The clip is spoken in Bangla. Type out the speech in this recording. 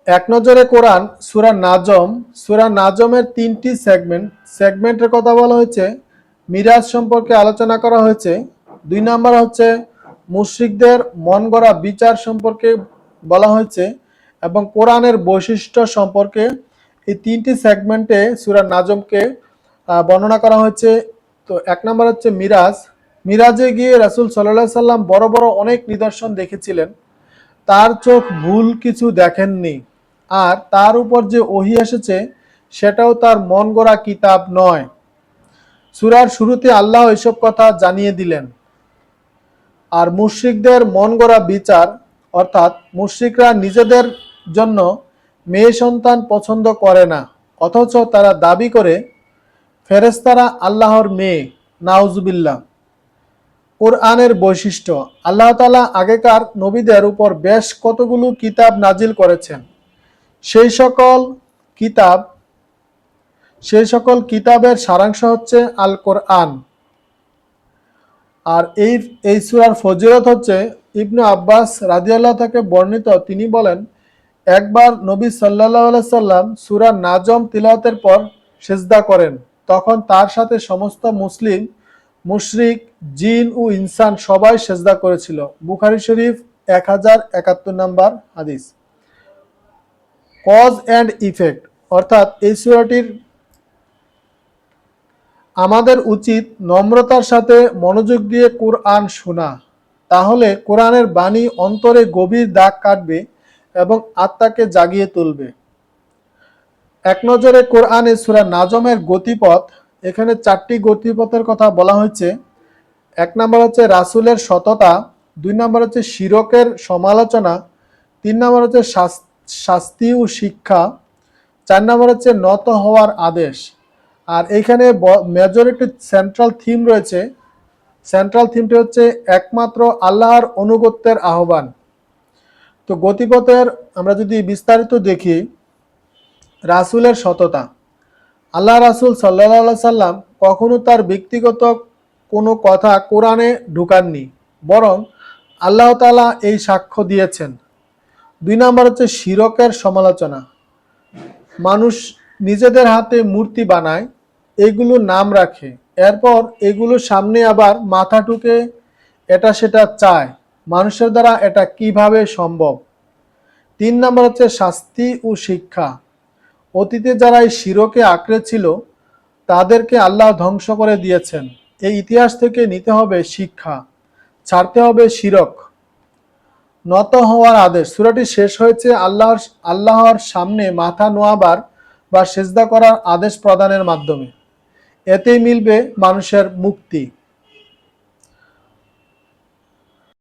এক নজরে কোরআন সূরা নাজম। সূরা নাজমের তিনটি সেগমেন্টের কথা বলা হয়েছে। মিরাজ সম্পর্কে আলোচনা করা হয়েছে। ২ নাম্বার হচ্ছে মুশরিকদের মন গড়া বিচার সম্পর্কে বলা হয়েছে এবং কোরআনের বৈশিষ্ট্য সম্পর্কে এই তিনটি সেগমেন্টে সূরা নাজমকে বর্ণনা করা হয়েছে। তো ১ নাম্বার হচ্ছে মিরাজ। মিরাজে গিয়ে রাসূল সাল্লাল্লাহু আলাইহি সাল্লাম বড় বড় অনেক নিদর্শন দেখেছিলেন। তার চোখ ভুল কিছু দেখেননি। আর তার উপর যে ওহী এসেছে সেটাও তার মন গড়া কিতাব নয়। সূরার শুরুতে আল্লাহ এসব কথা জানিয়ে দিলেন। আর মুশরিকদের মন গড়া বিচার, অর্থাৎ মুশরিকরা নিজেদের জন্য মেয়ে সন্তান পছন্দ করে না, অথচ তারা দাবি করে ফেরেশতারা আল্লাহর মেয়ে। নাউজুবিল্লাহ। কোরআনের বৈশিষ্ট্য, আল্লাহ তাআলা আগেকার নবীদের উপর বেশ কতগুলো কিতাব নাজিল করেছেন। সেই সকল কিতাবের সারাংশ হচ্ছে আল কোরআন। আর এই সূরার ফজিলত হচ্ছে ইবনে আব্বাস রাদিয়াল্লাহু থেকে বর্ণিত, তিনি বলেন, একবার নবী সাল্লাল্লাহু আলাইহি সাল্লাম সূরা নাজম তিলাওয়াতের পর সিজদা করেন। তখন তার সাথে সমস্ত মুসলিম, মুশরিক, জিন ও ইনসান সবাই সিজদা করেছিল। বুখারী শরীফ 1071 নম্বর হাদিস। কজ অ্যান্ড ইফেক্ট, অর্থাৎ এই সূরাটির আমাদের উচিত নম্রতার সাথে মনোযোগ দিয়ে কোরআন শোনা। তাহলে কোরআনের বাণী অন্তরে গভীর দাগ কাটবে এবং আত্মাকে জাগিয়ে তুলবে। এক নজরে কোরআনে সূরা নাজমের গতিপথ, এখানে 4টি গতিপথের কথা বলা হয়েছে। 1 নম্বর হচ্ছে রাসূলের সততা, 2 নম্বর হচ্ছে শিরকের সমালোচনা, 3 নম্বর হচ্ছে শাস্তি ও শিক্ষা, 4 নম্বর হচ্ছে নত হওয়ার আদেশ। আর এইখানে মেজরিটি সেন্ট্রাল থিম রয়েছে। সেন্ট্রাল থিমটি হচ্ছে একমাত্র আল্লাহর অনুগত্যের আহ্বান। তো গতিপথের আমরা যদি বিস্তারিত দেখি, রাসূলের সততা, আল্লাহ রাসূল সাল্লাল্লাহু আলাইহি সাল্লাম কখনো তার ব্যক্তিগত কোনো কথা কোরআনে ঢুকাননি, বরং আল্লাহ তাআলা এই সাক্ষ্য দিয়েছেন। 2 নম্বর হচ্ছে শিরকের সমালোচনা, মানুষ নিজেদের হাতে মূর্তি বানায়, এগুলো নাম রাখে, এরপর এগুলোর সামনে আবার মাথা ঠুকে এটা সেটা চায়। মানুষের দ্বারা এটা কিভাবে সম্ভব? 3 নম্বর হচ্ছে শাস্তি ও শিক্ষা, অতীতে যারা এই শিরকে আঁকড়ে ছিল তাদেরকে আল্লাহ ধ্বংস করে দিয়েছেন। এই ইতিহাস থেকে নিতে হবে শিক্ষা, ছাড়তে হবে শিরক। নত হওয়ার আদেশ, সূরাটি শেষ হয়েছে আল্লাহর সামনে মাথা নোয়াবার বা সিজদা করার আদেশ প্রদানের মাধ্যমে। এতেই মিলবে মানুষের মুক্তি।